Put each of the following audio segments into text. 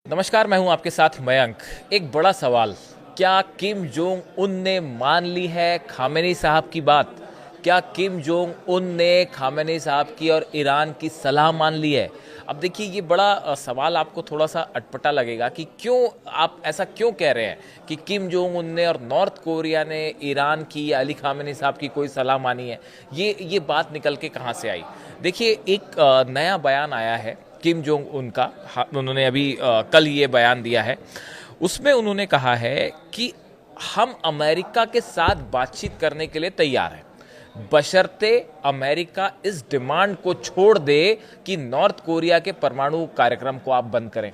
नमस्कार, मैं हूं आपके साथ मयंक। एक बड़ा सवाल, क्या किम जोंग उन ने मान ली है खामेनी साहब की बात? क्या किम जोंग उन ने खामेनी साहब की और ईरान की सलाह मान ली है? अब देखिए, ये बड़ा सवाल आपको थोड़ा सा अटपटा लगेगा कि क्यों आप ऐसा क्यों कह रहे हैं कि किम जोंग उन ने और नॉर्थ कोरिया ने ईरान की या अली खामेनी साहब की कोई सलाह मानी है। ये बात निकल के कहाँ से आई? देखिए, एक नया बयान आया है किम जोंग उन का। उन्होंने अभी कल ये बयान दिया है। उसमें उन्होंने कहा है कि हम अमेरिका के साथ बातचीत करने के लिए तैयार हैं, बशर्ते अमेरिका इस डिमांड को छोड़ दे कि नॉर्थ कोरिया के परमाणु कार्यक्रम को आप बंद करें।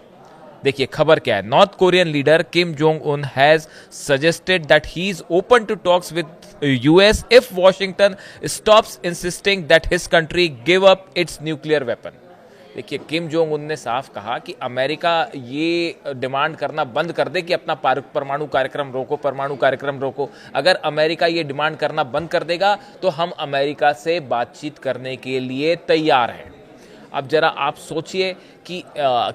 देखिए खबर क्या है। North Korean leader Kim Jong Un has suggested that he is open to talks with US if Washington stops insisting that his country give up its nuclear weapon. देखिए, किम जोंग उन ने साफ कहा कि अमेरिका ये demand करना बंद कर दे कि अपना परमाणु कार्यक्रम रोको, परमाणु कार्यक्रम रोको। अगर अमेरिका ये डिमांड करना बंद कर देगा तो हम अमेरिका से बातचीत करने के लिए तैयार हैं। अब जरा आप सोचिए कि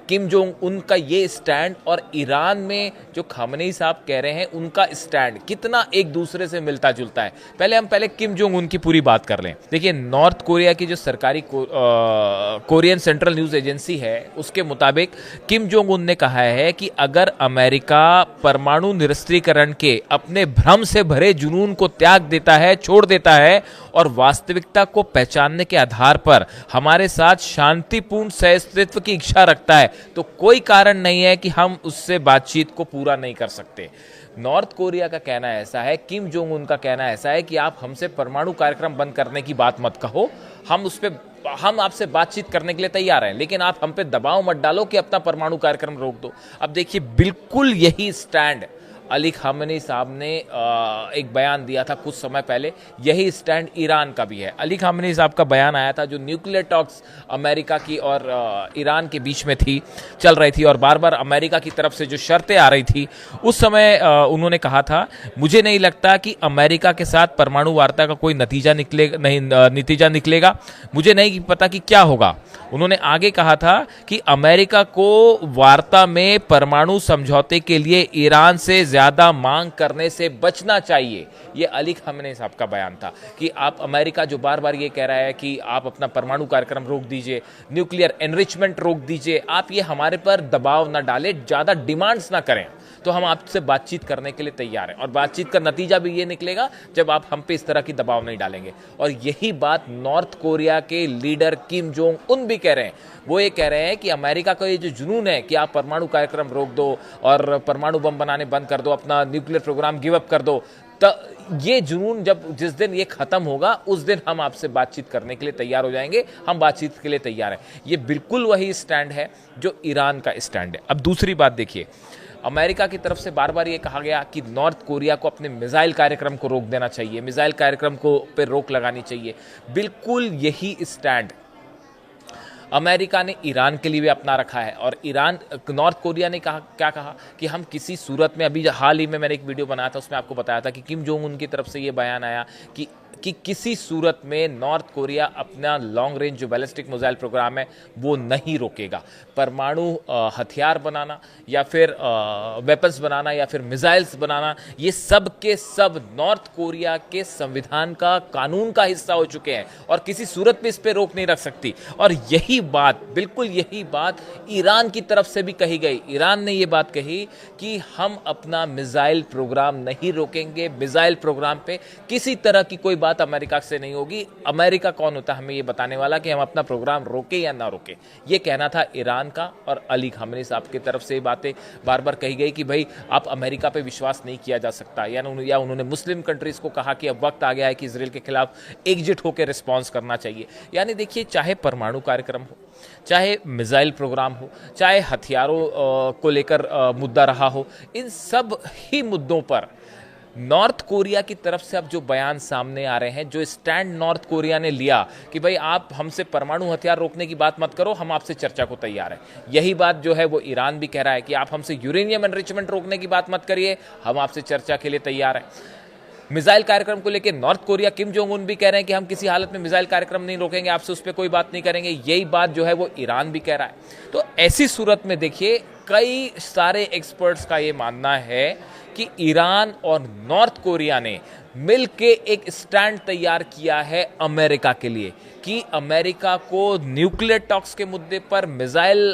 किम जोंग उनका ये स्टैंड और ईरान में जो खामेनी साहब कह रहे हैं उनका स्टैंड कितना एक दूसरे से मिलता जुलता है। पहले किम जोंग उन की पूरी बात कर लें। देखिए, नॉर्थ कोरिया की जो सरकारी कोरियन सेंट्रल न्यूज एजेंसी है उसके मुताबिक किम जोंग उन ने कहा है कि अगर अमेरिका परमाणु निरस्त्रीकरण के अपने भ्रम से भरे जुनून को त्याग देता है, छोड़ देता है और वास्तविकता को पहचानने के आधार पर हमारे साथ शांतिपूर्ण सहअस्तित्व की इच्छा रखता है, तो कोई कारण नहीं है कि हम उससे बातचीत को पूरा नहीं कर सकते। नॉर्थ कोरिया का कहना ऐसा है, किम जोंग उन का कहना ऐसा है कि आप हमसे परमाणु कार्यक्रम बंद करने की बात मत कहो, हम आपसे बातचीत करने के लिए तैयार हैं, लेकिन आप हम पे दबाव मत डालो कि अपना परमाणु कार्यक्रम रोक दो। अब देखिए, बिल्कुल यही स्टैंड अली खामेनी साहब ने एक बयान दिया था कुछ समय पहले। यही स्टैंड ईरान का भी है। अली खामेनी साहब का बयान आया था जो न्यूक्लियर टॉक्स अमेरिका की और ईरान के बीच में चल रही थी, और बार बार अमेरिका की तरफ से जो शर्तें आ रही थी उस समय उन्होंने कहा था, मुझे नहीं लगता कि अमेरिका के साथ परमाणु वार्ता का कोई नतीजा निकलेगा। मुझे नहीं पता कि क्या होगा। उन्होंने आगे कहा था कि अमेरिका को वार्ता में परमाणु समझौते के लिए ईरान से ज्यादा मांग करने से बचना चाहिए। यह अली खामेनी साहब का बयान था कि आप अमेरिका जो बार बार ये कह रहा है कि आप अपना परमाणु कार्यक्रम रोक दीजिए, न्यूक्लियर एनरिचमेंट रोक दीजिए, आप ये हमारे पर दबाव ना डालें, ज्यादा डिमांड्स ना करें, तो हम आपसे बातचीत करने के लिए तैयार हैं। और बातचीत का नतीजा भी ये निकलेगा जब आप हम पे इस तरह की दबाव नहीं डालेंगे। और यही बात नॉर्थ कोरिया के लीडर किम जोंग उन भी कह रहे हैं। वो ये कह रहे हैं कि अमेरिका का ये जो जुनून है कि आप परमाणु कार्यक्रम रोक दो और परमाणु बम बनाने बंद कर दो, अपना न्यूक्लियर प्रोग्राम गिव अप कर दो, ये जुनून जिस दिन ये खत्म होगा उस दिन हम आपसे बातचीत करने के लिए तैयार हो जाएंगे, हम बातचीत के लिए तैयार हैं। ये बिल्कुल वही स्टैंड है जो ईरान का स्टैंड है। अब दूसरी बात देखिए, अमेरिका की तरफ से बार बार ये कहा गया कि नॉर्थ कोरिया को अपने मिसाइल कार्यक्रम को रोक देना चाहिए, मिसाइल कार्यक्रम को पे रोक लगानी चाहिए। बिल्कुल यही स्टैंड अमेरिका ने ईरान के लिए भी अपना रखा है। और नॉर्थ कोरिया ने क्या कहा कि हम किसी सूरत में, अभी हाल ही में मैंने एक वीडियो बनाया था उसमें आपको बताया था कि किम जोंग उन की तरफ से ये बयान आया कि किसी सूरत में नॉर्थ कोरिया अपना लॉन्ग रेंज जो बैलिस्टिक मिसाइल प्रोग्राम है वो नहीं रोकेगा। परमाणु हथियार बनाना या फिर वेपन्स बनाना या फिर मिसाइल्स बनाना, ये सब के सब नॉर्थ कोरिया के संविधान का, कानून का हिस्सा हो चुके हैं और किसी सूरत में इस पर रोक नहीं रख सकती। और यही बात, बिल्कुल यही बात ईरान की तरफ से भी कही गई। ईरान ने ये बात कही कि हम अपना मिसाइल प्रोग्राम नहीं रोकेंगे, मिसाइल प्रोग्राम पे किसी तरह की कोई बात अमेरिका से नहीं होगी। अमेरिका कौन होता है हमें ये बताने वाला कि हम अपना प्रोग्राम रोके या ना रोके? ये कहना था ईरान का। और अली खामेनी साहब की तरफ से बातें बार बार कही गई कि भाई आप अमेरिका पे विश्वास नहीं किया जा सकता, या उन्होंने मुस्लिम कंट्रीज को कहा कि अब वक्त आ गया है कि इजराइल के खिलाफ एकजुट होकर रिस्पॉन्स करना चाहिए। यानी देखिए, चाहे परमाणु कार्यक्रम हो, चाहे मिसाइल प्रोग्राम हो, चाहे हथियारों को लेकर मुद्दा रहा हो, इन सब ही मुद्दों पर नॉर्थ कोरिया की तरफ से अब जो बयान सामने आ रहे हैं, जो स्टैंड नॉर्थ कोरिया ने लिया कि भाई आप हमसे परमाणु हथियार रोकने की बात मत करो, हम आपसे चर्चा को तैयार हैं। यही बात जो है वो ईरान भी कह रहा है कि आप हमसे यूरेनियम एनरिचमेंट रोकने की बात मत करिए, हम आपसे चर्चा के लिए तैयार हैं। मिसाइल कार्यक्रम को लेकर नॉर्थ कोरिया, किम जोंग उन भी कह रहे हैं कि हम किसी हालत में मिसाइल कार्यक्रम नहीं रोकेंगे, आपसे उस पर कोई बात नहीं करेंगे। यही बात जो है वो ईरान भी कह रहा है। तो ऐसी सूरत में देखिए, कई सारे एक्सपर्ट्स का ये मानना है कि ईरान और नॉर्थ कोरिया ने मिलके एक स्टैंड तैयार किया है अमेरिका के लिए कि अमेरिका को न्यूक्लियर टॉक्स के मुद्दे पर, मिसाइल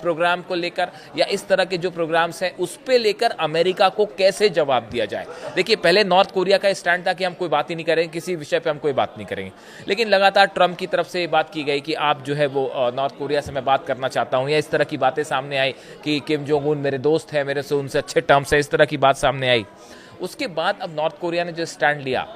प्रोग्राम को लेकर या इस तरह के जो प्रोग्राम्स हैं उस पे लेकर अमेरिका को कैसे जवाब दिया जाए। देखिए, पहले नॉर्थ कोरिया का स्टैंड था कि हम कोई बात ही नहीं करेंगे, किसी विषय पे हम कोई बात नहीं करेंगे, लेकिन लगातार ट्रंप की तरफ से ये बात की गई कि आप जो है वो नॉर्थ कोरिया से मैं बात करना चाहता हूँ, या इस तरह की बातें सामने आई कि किम जोंग उन मेरे दोस्त हैं, मेरे से उनसे अच्छे टर्म्स है, इस तरह की बात सामने आई। उसके बाद अब नॉर्थ कोरिया ने जो स्टैंड लिया,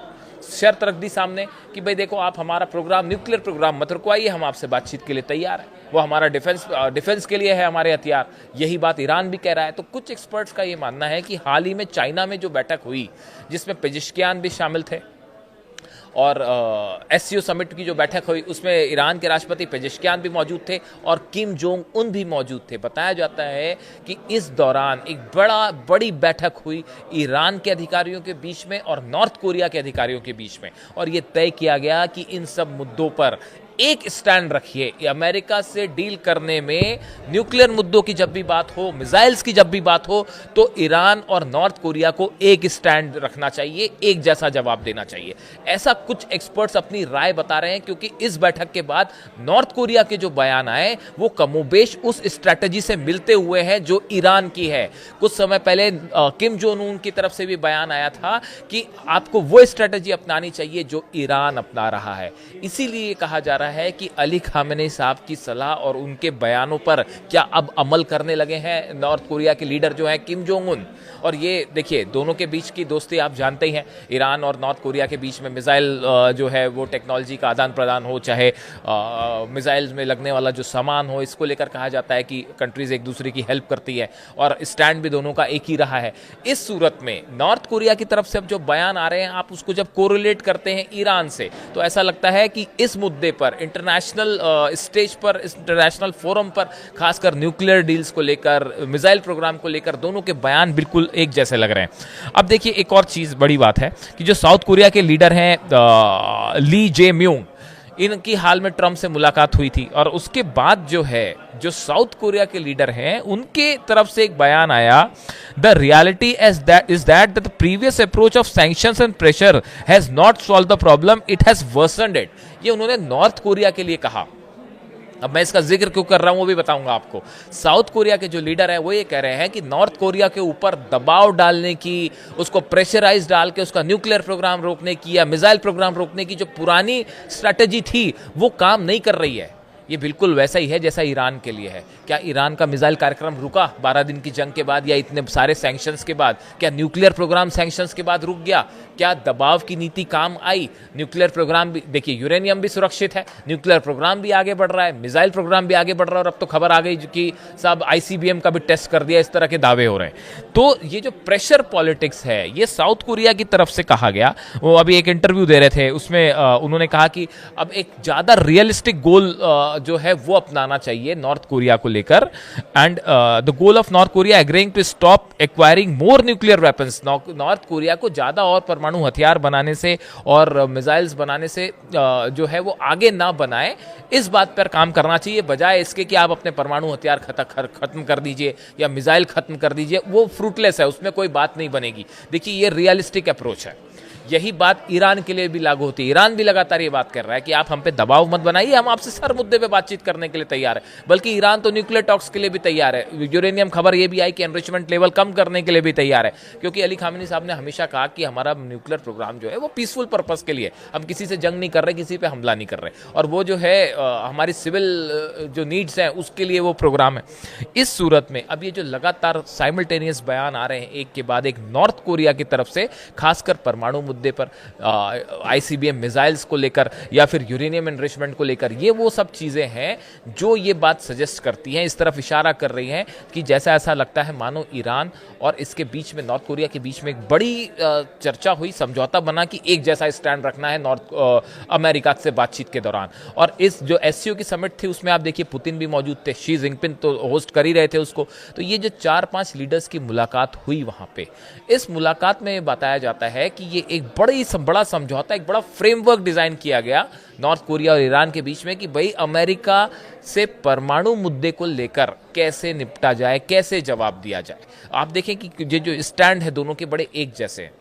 शर्त रख दी सामने कि भाई देखो, आप हमारा प्रोग्राम, न्यूक्लियर प्रोग्राम मत रुकवाइए, हम आपसे बातचीत के लिए तैयार हैं, वो हमारा डिफेंस के लिए है, हमारे हथियार। यही बात ईरान भी कह रहा है। तो कुछ एक्सपर्ट्स का ये मानना है कि हाल ही में चाइना में जो बैठक हुई, जिसमें पेजिशकियान भी शामिल थे, और एससीओ समिट की जो बैठक हुई उसमें ईरान के राष्ट्रपति पेजेश्कियान भी मौजूद थे और किम जोंग उन भी मौजूद थे। बताया जाता है कि इस दौरान एक बड़ी बैठक हुई ईरान के अधिकारियों के बीच में और नॉर्थ कोरिया के अधिकारियों के बीच में, और ये तय किया गया कि इन सब मुद्दों पर एक स्टैंड रखिए। अमेरिका से डील करने में न्यूक्लियर मुद्दों की जब भी बात हो, मिसाइल्स की जब भी बात हो, तो ईरान और नॉर्थ कोरिया को एक स्टैंड रखना चाहिए, एक जैसा जवाब देना चाहिए। ऐसा कुछ एक्सपर्ट्स अपनी राय बता रहे हैं, क्योंकि इस बैठक के बाद नॉर्थ कोरिया के जो बयान आए वो कमोबेश उस स्ट्रैटेजी से मिलते हुए हैं जो ईरान की है। कुछ समय पहले किम जोंग उन की तरफ से भी बयान आया था कि आपको वो स्ट्रैटेजी अपनानी चाहिए जो ईरान अपना रहा है। इसीलिए कहा जा रहा है कि अली खामेनी साहब की सलाह और उनके बयानों पर क्या अब अमल करने लगे हैं नॉर्थ कोरिया के लीडर जो हैं किम जोंग उन। और ये देखिए, दोनों के बीच की दोस्ती आप जानते ही हैं, ईरान और नॉर्थ कोरिया के बीच में मिसाइल जो है वो टेक्नोलॉजी का आदान प्रदान हो, चाहे मिसाइल्स में लगने वाला जो सामान हो, इसको लेकर कहा जाता है कि कंट्रीज एक दूसरे की हेल्प करती है और स्टैंड भी दोनों का एक ही रहा है। इस सूरत में नॉर्थ कोरिया की तरफ से अब जो बयान आ रहे हैं, आप उसको जब कोरिलेट करते हैं ईरान से, तो ऐसा लगता है कि इस मुद्दे पर इंटरनेशनल स्टेज पर, इंटरनेशनल फोरम पर, खासकर न्यूक्लियर डील्स को लेकर, मिसाइल प्रोग्राम को लेकर दोनों के बयान बिल्कुल एक जैसे लग रहे हैं। अब देखिए, एक और चीज बड़ी बात है कि जो साउथ कोरिया के लीडर हैं ली जे म्यूंग, इनकी हाल में ट्रंप से मुलाकात हुई थी, और उसके बाद जो है, जो साउथ कोरिया के लीडर हैं उनके तरफ से एक बयान आया, the reality is that the previous approach of sanctions and pressure has not solve the problem, it has worsened it. ये उन्होंने नॉर्थ कोरिया के लिए कहा। अब मैं इसका जिक्र क्यों कर रहा हूं वो भी बताऊंगा आपको। साउथ कोरिया के जो लीडर है वो ये कह रहे हैं कि नॉर्थ कोरिया के ऊपर दबाव डालने की, उसको प्रेशराइज डाल के उसका न्यूक्लियर प्रोग्राम रोकने की या मिसाइल प्रोग्राम रोकने की जो पुरानी स्ट्रैटेजी थी वो काम नहीं कर रही है। ये बिल्कुल वैसा ही है जैसा ईरान के लिए है। क्या ईरान का मिसाइल कार्यक्रम रुका 12 दिन की जंग के बाद, या इतने सारे सैंक्शंस के बाद? क्या न्यूक्लियर प्रोग्राम सैंक्शंस के बाद रुक गया? क्या दबाव की नीति काम आई? न्यूक्लियर प्रोग्राम भी देखिए, यूरेनियम भी सुरक्षित है, न्यूक्लियर प्रोग्राम भी आगे बढ़ रहा है, मिसाइल प्रोग्राम भी आगे बढ़ रहा है, और अब तो खबर आ गई कि साहब ICBM का भी टेस्ट कर दिया, इस तरह के दावे हो रहे हैं। तो ये जो प्रेशर पॉलिटिक्स है, ये साउथ कोरिया की तरफ से कहा गया। वो अभी एक इंटरव्यू दे रहे थे, उसमें उन्होंने कहा कि अब एक ज्यादा रियलिस्टिक गोल जो है वो अपनाना चाहिए नॉर्थ कोरिया को लेकर, and the goal of North Korea agreeing to stop acquiring more nuclear weapons. North Korea को ज्यादा और परमाणु हथियार बनाने से और मिसाइल्स बनाने से जो है वो आगे ना बनाए, इस बात पर काम करना चाहिए, बजाय इसके कि आप अपने परमाणु हथियार खत्म कर दीजिए या मिसाइल खत्म कर दीजिए। वो फ्रूटलेस है, उसमें कोई बात नहीं बनेगी। देखिए, ये रियलिस्टिक अप्रोच है। यही बात ईरान के लिए भी लागू होती है। ईरान भी लगातार ये बात कर रहा है कि आप हम पे दबाव मत बनाइए, हम आपसे हर मुद्दे पे बातचीत करने के लिए तैयार है। बल्कि ईरान तो न्यूक्लियर टॉक्स के लिए भी तैयार है। यूरेनियम खबर ये भी आई कि एनरिचमेंट लेवल कम करने के लिए भी तैयार है, क्योंकि अली खामेनी साहब ने हमेशा कहा कि हमारा न्यूक्लियर प्रोग्राम जो है वो पीसफुल पर्पस के लिए, हम किसी से जंग नहीं कर रहे, किसी पे हमला नहीं कर रहे, और वो जो है हमारी सिविल जो नीड्स हैं उसके लिए वो प्रोग्राम है। इस सूरत में अब ये जो लगातार साइमल्टेनियस बयान आ रहे हैं एक के बाद एक नॉर्थ कोरिया की तरफ से, खासकर परमाणु मुद्दे पर, ICBM मिसाइल्स को लेकर या फिर यूरेनियम एनरिचमेंट को लेकर, ये वो सब चीजें हैं जो ये बात सजेस्ट करती हैं, इस तरफ इशारा कर रही हैं कि जैसा ऐसा लगता है मानो ईरान और इसके बीच में, नॉर्थ कोरिया के बीच में एक बड़ी चर्चा हुई, समझौता बना कि एक जैसा स्टैंड रखना है नॉर्थ अमेरिका से बातचीत के दौरान। और इस जो SCO की समिट थी उसमें आप देखिए पुतिन भी मौजूद थे, शी जिनपिंग तो होस्ट कर ही रहे थे उसको। तो ये जो 4-5 लीडर्स की मुलाकात हुई वहां पे, इस मुलाकात में बताया जाता है कि ये एक बड़ा समझौता, एक बड़ा फ्रेमवर्क डिजाइन किया गया नॉर्थ कोरिया और ईरान के बीच में कि भाई अमेरिका से परमाणु मुद्दे को लेकर कैसे निपटा जाए, कैसे जवाब दिया जाए। आप देखें कि ये जो स्टैंड है दोनों के बड़े एक जैसे हैं।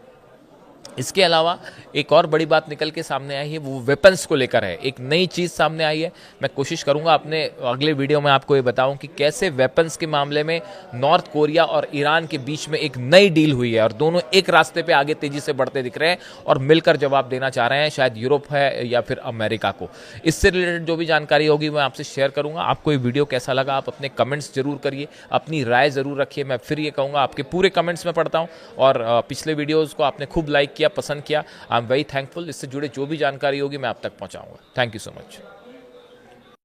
इसके अलावा एक और बड़ी बात निकल के सामने आई है, वो वेपन्स को लेकर है। एक नई चीज़ सामने आई है। मैं कोशिश करूंगा अपने अगले वीडियो में आपको ये बताऊं कि कैसे वेपन्स के मामले में नॉर्थ कोरिया और ईरान के बीच में एक नई डील हुई है और दोनों एक रास्ते पे आगे तेजी से बढ़ते दिख रहे हैं और मिलकर जवाब देना चाह रहे हैं, शायद यूरोप है या फिर अमेरिका को। इससे रिलेटेड जो भी जानकारी होगी मैं आपसे शेयर करूंगा। आपको ये वीडियो कैसा लगा आप अपने कमेंट्स जरूर करिए, अपनी राय जरूर रखिए। मैं फिर ये कहूँगा आपके पूरे कमेंट्स में पढ़ता हूँ और पिछले वीडियोज़ को आपने खूब लाइक किया, पसंद किया। I am very thankful. इससे जुड़े जो भी जानकारी होगी मैं आप तक पहुंचाऊंगा। Thank you so much.